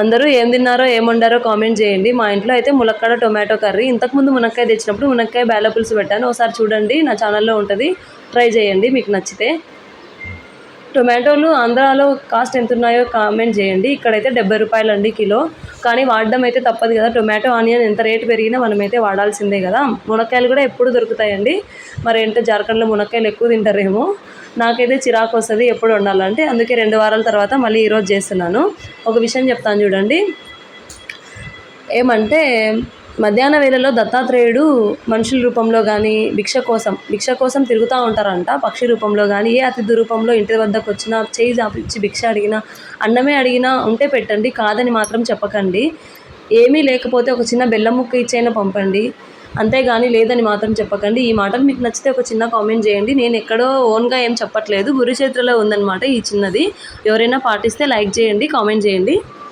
అందరూ ఏం తిన్నారో ఏం వండారో కామెంట్ చేయండి. మా ఇంట్లో అయితే ములక్కాడ టొమాటో కర్రీ. ఇంతకుముందు మునక్కాయ తెచ్చినప్పుడు మునక్కాయ బేల పులుసు పెట్టాను. ఒకసారి చూడండి, నా ఛానల్లో ఉంటుంది, ట్రై చేయండి మీకు నచ్చితే. టొమాటోలు ఆంధ్రాలో కాస్ట్ ఎంత ఉన్నాయో కామెంట్ చేయండి. ఇక్కడైతే 70 రూపాయలు అండి కిలో. కానీ వాడడం అయితే తప్పదు కదా, టొమాటో ఆనియన్ ఎంత రేటు పెరిగినా మనమైతే వాడాల్సిందే కదా. మునక్కాయలు కూడా ఎప్పుడు దొరుకుతాయండి. మరి ఏంటో జార్ఖండ్లో మునక్కాయలు ఎక్కువ తింటారేమో. నాకైతే చిరాకు వస్తుంది ఎప్పుడు వండాలంటే. అందుకే 2 వారాల తర్వాత మళ్ళీ ఈరోజు చేస్తున్నాను. ఒక విషయం చెప్తాను చూడండి. ఏమంటే మధ్యాహ్న వేళలో దత్తాత్రేయుడు మనుషుల రూపంలో కానీ భిక్ష కోసం తిరుగుతూ ఉంటారంట. పక్షి రూపంలో కానీ ఏ అతిథి రూపంలో ఇంటి వద్దకు వచ్చినా చేయి చాపించి భిక్ష అడిగినా, అన్నమే అడిగినా ఉంటే పెట్టండి, కాదని మాత్రం చెప్పకండి. ఏమీ లేకపోతే ఒక చిన్న బెల్లం ముక్క ఇచ్చైనా పంపండి, అంతేగాని లేదని మాత్రం చెప్పకండి. ఈ మాటలు మీకు నచ్చితే ఒక చిన్న కామెంట్ చేయండి. నేను ఎక్కడో ఓన్గా ఏం చెప్పట్లేదు, గురు చేతిలో ఉందన్నమాట ఈ చిన్నది. ఎవరైనా పాటిస్తే లైక్ చేయండి, కామెంట్ చేయండి.